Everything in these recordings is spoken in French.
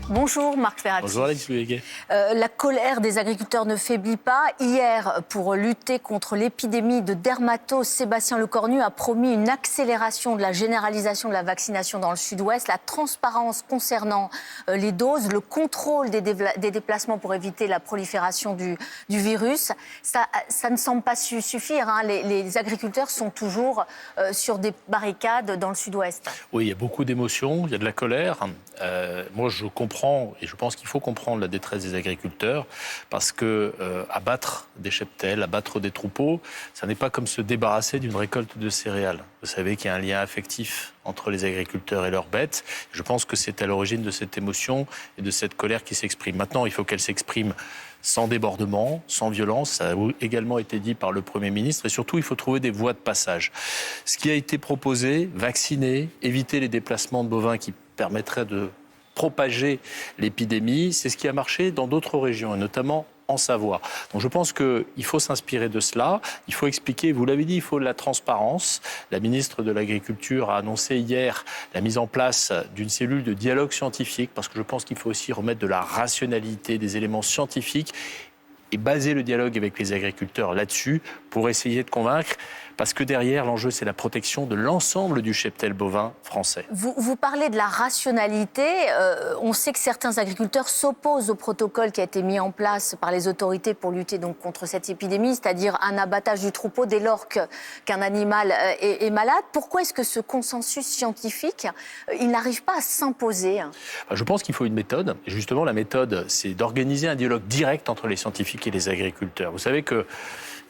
Bonjour Marc Ferrati. Bonjour Alex Lueguet. La colère des agriculteurs ne faiblit pas. Hier, pour lutter contre l'épidémie de dermatose, Sébastien Lecornu a promis une accélération de la généralisation de la vaccination dans le sud-ouest, la transparence concernant les doses, le contrôle des déplacements pour éviter la prolifération du virus. Ça ne semble pas suffire. Hein. Les agriculteurs sont toujours sur des barricades dans le sud-ouest. Oui, il y a beaucoup d'émotions, il y a de la colère. Moi, je comprends et je pense qu'il faut comprendre la détresse des agriculteurs parce que abattre des cheptels, abattre des troupeaux, ça n'est pas comme se débarrasser d'une récolte de céréales. Vous savez qu'il y a un lien affectif entre les agriculteurs et leurs bêtes. Je pense que c'est à l'origine de cette émotion et de cette colère qui s'exprime. Maintenant, il faut qu'elle s'exprime sans débordement, sans violence. Ça a également été dit par le Premier ministre. Et surtout, il faut trouver des voies de passage. Ce qui a été proposé, vacciner, éviter les déplacements de bovins qui permettraient de propager l'épidémie, c'est ce qui a marché dans d'autres régions, et notamment en Savoie. Donc je pense qu'il faut s'inspirer de cela, il faut expliquer, vous l'avez dit, il faut de la transparence. La ministre de l'Agriculture a annoncé hier la mise en place d'une cellule de dialogue scientifique, parce que je pense qu'il faut aussi remettre de la rationalité, des éléments scientifiques, et baser le dialogue avec les agriculteurs là-dessus pour essayer de convaincre, parce que derrière, l'enjeu, c'est la protection de l'ensemble du cheptel bovin français. Vous parlez de la rationalité. On sait que certains agriculteurs s'opposent au protocole qui a été mis en place par les autorités pour lutter donc contre cette épidémie, c'est-à-dire un abattage du troupeau dès lors qu'un animal est malade. Pourquoi est-ce que ce consensus scientifique, il n'arrive pas à s'imposer ? Je pense qu'il faut une méthode. Et justement, la méthode, c'est d'organiser un dialogue direct entre les scientifiques et les agriculteurs. Vous savez que,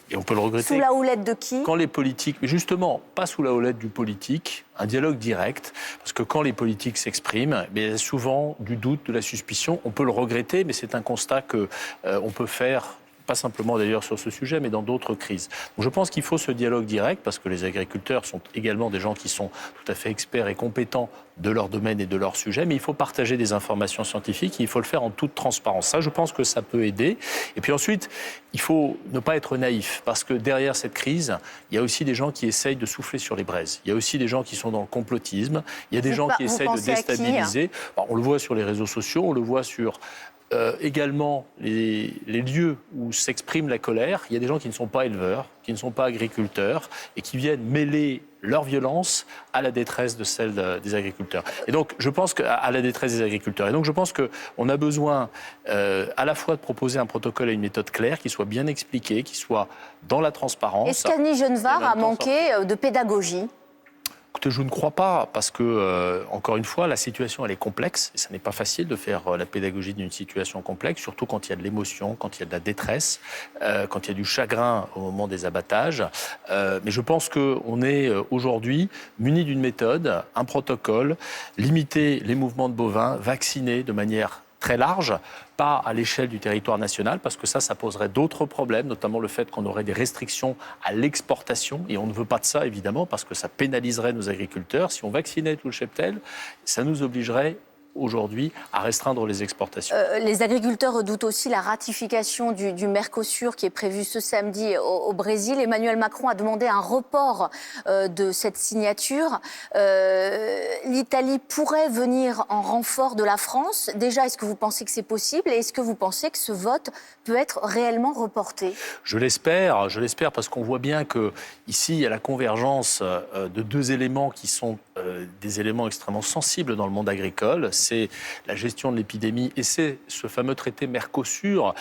et on peut le regretter. Sous la houlette de qui ? Quand les politiques, mais justement, pas sous la houlette du politique, un dialogue direct, parce que quand les politiques s'expriment, il y a souvent du doute, de la suspicion. On peut le regretter, mais c'est un constat qu'on peut faire, pas simplement d'ailleurs sur ce sujet, mais dans d'autres crises. Donc je pense qu'il faut ce dialogue direct, parce que les agriculteurs sont également des gens qui sont tout à fait experts et compétents de leur domaine et de leur sujet, mais il faut partager des informations scientifiques et il faut le faire en toute transparence. Ça, je pense que ça peut aider. Et puis ensuite, il faut ne pas être naïf, parce que derrière cette crise, il y a aussi des gens qui essayent de souffler sur les braises. Il y a aussi des gens qui sont dans le complotisme. Il y a des gens qui essayent de déstabiliser. On le voit sur les réseaux sociaux, on le voit sur également les lieux où s'exprime la colère. Il y a des gens qui ne sont pas éleveurs, qui ne sont pas agriculteurs et qui viennent mêler leur violence à la détresse de celle des agriculteurs. Et donc, je pense qu'à la détresse des agriculteurs. Et donc, je pense qu'on a besoin à la fois de proposer un protocole et une méthode claire qui soit bien expliquée, qui soit dans la transparence. Est-ce qu'Annie Genevard a manqué de pédagogie ? Écoutez, je ne crois pas, parce que, encore une fois, la situation, elle est complexe, et ce n'est pas facile de faire la pédagogie d'une situation complexe, surtout quand il y a de l'émotion, quand il y a de la détresse, quand il y a du chagrin au moment des abattages. Mais je pense qu'on est aujourd'hui muni d'une méthode, un protocole, limiter les mouvements de bovins, vacciner de manière très large, pas à l'échelle du territoire national, parce que ça poserait d'autres problèmes, notamment le fait qu'on aurait des restrictions à l'exportation, et on ne veut pas de ça, évidemment, parce que ça pénaliserait nos agriculteurs. Si on vaccinait tout le cheptel, ça nous obligerait aujourd'hui à restreindre les exportations. Les agriculteurs redoutent aussi la ratification du Mercosur qui est prévu ce samedi au Brésil. Emmanuel Macron a demandé un report de cette signature. L'Italie pourrait venir en renfort de la France. Déjà, est-ce que vous pensez que c'est possible et est-ce que vous pensez que ce vote peut être réellement reporté ? Je l'espère parce qu'on voit bien qu'ici, il y a la convergence de deux éléments qui sont des éléments extrêmement sensibles dans le monde agricole. C'est la gestion de l'épidémie et c'est ce fameux traité Mercosur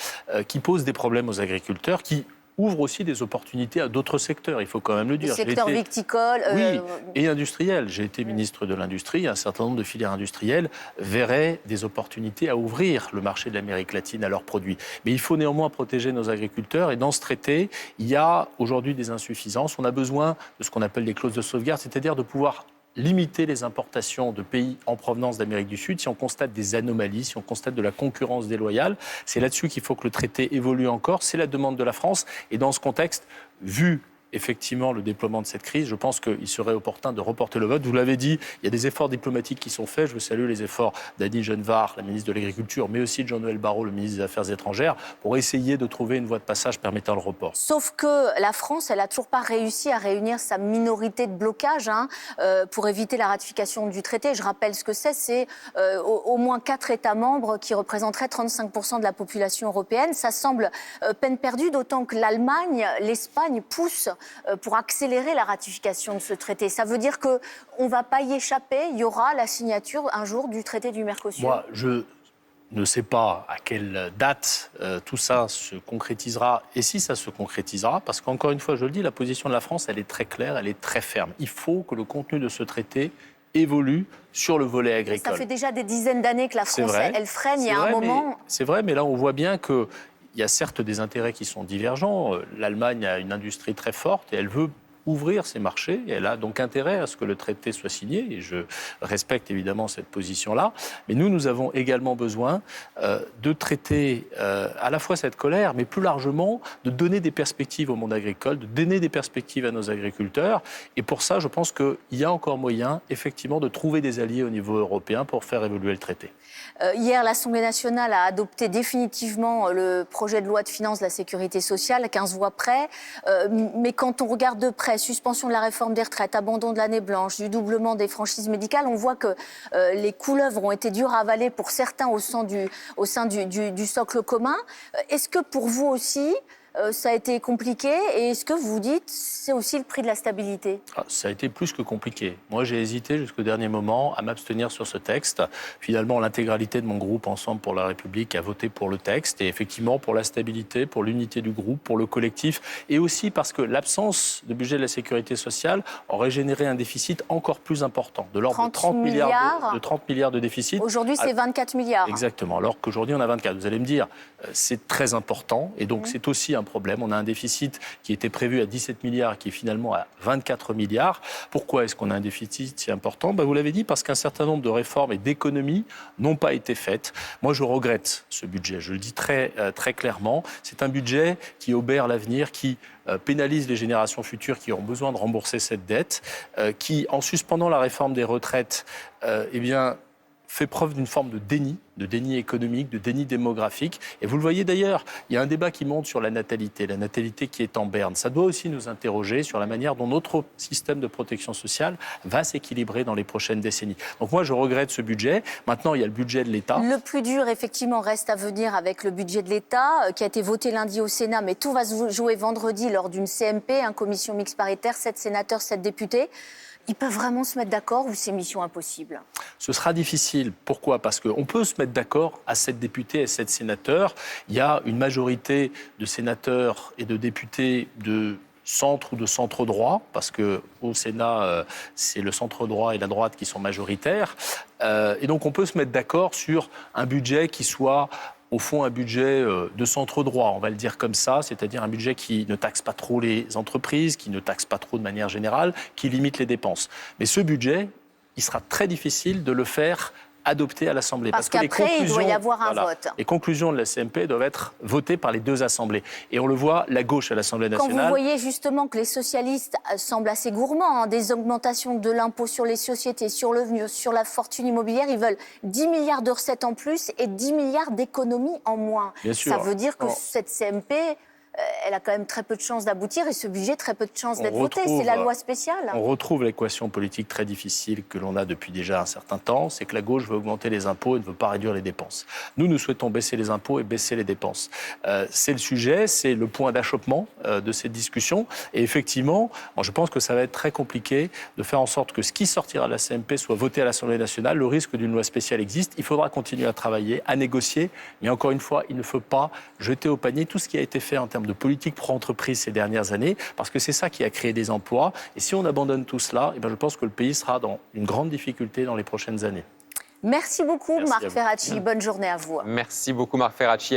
qui pose des problèmes aux agriculteurs, qui ouvre aussi des opportunités à d'autres secteurs, il faut quand même le dire. Le secteur viticole. Oui, et industriel. J'ai été ministre de l'Industrie, un certain nombre de filières industrielles verraient des opportunités à ouvrir le marché de l'Amérique latine à leurs produits. Mais il faut néanmoins protéger nos agriculteurs et dans ce traité, il y a aujourd'hui des insuffisances. On a besoin de ce qu'on appelle des clauses de sauvegarde, c'est-à-dire de pouvoir limiter les importations de pays en provenance d'Amérique du Sud si on constate des anomalies, si on constate de la concurrence déloyale. C'est là-dessus qu'il faut que le traité évolue encore. C'est la demande de la France. Et dans ce contexte, vu effectivement le déploiement de cette crise, je pense qu'il serait opportun de reporter le vote. Vous l'avez dit, il y a des efforts diplomatiques qui sont faits. Je veux saluer les efforts d'Annie Genevard, la ministre de l'Agriculture, mais aussi de Jean-Noël Barrot, le ministre des Affaires étrangères, pour essayer de trouver une voie de passage permettant le report. Sauf que la France, elle n'a toujours pas réussi à réunir sa minorité de blocage pour éviter la ratification du traité. Je rappelle ce que c'est au moins 4 États membres qui représenteraient 35% de la population européenne. Ça semble peine perdue, d'autant que l'Allemagne, l'Espagne poussent pour accélérer la ratification de ce traité. Ça veut dire qu'on ne va pas y échapper, il y aura la signature un jour du traité du Mercosur. Moi, je ne sais pas à quelle date tout ça se concrétisera et si ça se concrétisera, parce qu'encore une fois, je le dis, la position de la France, elle est très claire, elle est très ferme. Il faut que le contenu de ce traité évolue sur le volet agricole. Ça fait déjà des dizaines d'années que la France, elle freine, il y a un moment... C'est vrai, mais là, on voit bien qu'il y a certes des intérêts qui sont divergents. L'Allemagne a une industrie très forte et elle veut ouvrir ses marchés. Et elle a donc intérêt à ce que le traité soit signé. Et je respecte évidemment cette position-là. Mais nous avons également besoin de traiter à la fois cette colère, mais plus largement de donner des perspectives au monde agricole, de donner des perspectives à nos agriculteurs. Et pour ça, je pense qu'il y a encore moyen, effectivement, de trouver des alliés au niveau européen pour faire évoluer le traité. Hier, l'Assemblée nationale a adopté définitivement le projet de loi de finances de la sécurité sociale, à 15 voix près. Mais quand on regarde de près, suspension de la réforme des retraites, abandon de l'année blanche, du doublement des franchises médicales, on voit que les couleuvres ont été dures à avaler pour certains au sein du socle commun. Est-ce que pour vous aussi, ça a été compliqué et est-ce que vous vous dites c'est aussi le prix de la stabilité ? Ça a été plus que compliqué. Moi, j'ai hésité jusqu'au dernier moment à m'abstenir sur ce texte. Finalement, l'intégralité de mon groupe Ensemble pour la République a voté pour le texte et effectivement pour la stabilité, pour l'unité du groupe, pour le collectif et aussi parce que l'absence de budget de la sécurité sociale aurait généré un déficit encore plus important, de l'ordre de 30 milliards de déficit. Aujourd'hui, c'est 24 milliards. Exactement, alors qu'aujourd'hui, on a 24. Vous allez me dire, c'est très important et donc c'est aussi un problème. On a un déficit qui était prévu à 17 milliards, qui est finalement à 24 milliards. Pourquoi est-ce qu'on a un déficit si important ? Vous l'avez dit, parce qu'un certain nombre de réformes et d'économies n'ont pas été faites. Moi, je regrette ce budget. Je le dis très, très clairement. C'est un budget qui obère l'avenir, qui pénalise les générations futures qui auront besoin de rembourser cette dette, qui, en suspendant la réforme des retraites, fait preuve d'une forme de déni économique, de déni démographique. Et vous le voyez d'ailleurs, il y a un débat qui monte sur la natalité qui est en berne. Ça doit aussi nous interroger sur la manière dont notre système de protection sociale va s'équilibrer dans les prochaines décennies. Donc moi, je regrette ce budget. Maintenant, il y a le budget de l'État. Le plus dur, effectivement, reste à venir avec le budget de l'État, qui a été voté lundi au Sénat, mais tout va se jouer vendredi lors d'une CMP, commission mixte paritaire, 7 sénateurs, 7 députés. Ils peuvent vraiment se mettre d'accord ou c'est mission impossible ? Ce sera difficile. Pourquoi ? Parce qu'on peut se mettre d'accord à 7 députés et 7 sénateurs. Il y a une majorité de sénateurs et de députés de centre ou de centre droit, parce qu'au Sénat, c'est le centre droit et la droite qui sont majoritaires. Et donc on peut se mettre d'accord sur un budget qui soit au fond un budget de centre droit, on va le dire comme ça, c'est-à-dire un budget qui ne taxe pas trop les entreprises, qui ne taxe pas trop de manière générale, qui limite les dépenses. Mais ce budget, il sera très difficile de le faire adopté à l'Assemblée. Parce qu'après, il doit y avoir un vote. Les conclusions de la CMP doivent être votées par les deux assemblées. Et on le voit, la gauche à l'Assemblée nationale... Quand vous voyez justement que les socialistes semblent assez gourmands, des augmentations de l'impôt sur les sociétés, sur le revenu, sur la fortune immobilière, ils veulent 10 milliards de recettes en plus et 10 milliards d'économies en moins. Bien sûr. Ça veut dire que cette CMP... elle a quand même très peu de chances d'aboutir et ce budget, très peu de chances d'être voté. C'est la loi spéciale. On retrouve l'équation politique très difficile que l'on a depuis déjà un certain temps. C'est que la gauche veut augmenter les impôts et ne veut pas réduire les dépenses. Nous souhaitons baisser les impôts et baisser les dépenses. C'est le sujet, c'est le point d'achoppement de cette discussion. Et effectivement, je pense que ça va être très compliqué de faire en sorte que ce qui sortira de la CMP soit voté à l'Assemblée nationale. Le risque d'une loi spéciale existe. Il faudra continuer à travailler, à négocier. Mais encore une fois, il ne faut pas jeter au panier tout ce qui a été fait en termes de politique pro-entreprise ces dernières années, parce que c'est ça qui a créé des emplois. Et si on abandonne tout cela, je pense que le pays sera dans une grande difficulté dans les prochaines années. Merci beaucoup, Marc Ferracci. Bonne journée à vous. Merci beaucoup, Marc Ferracci.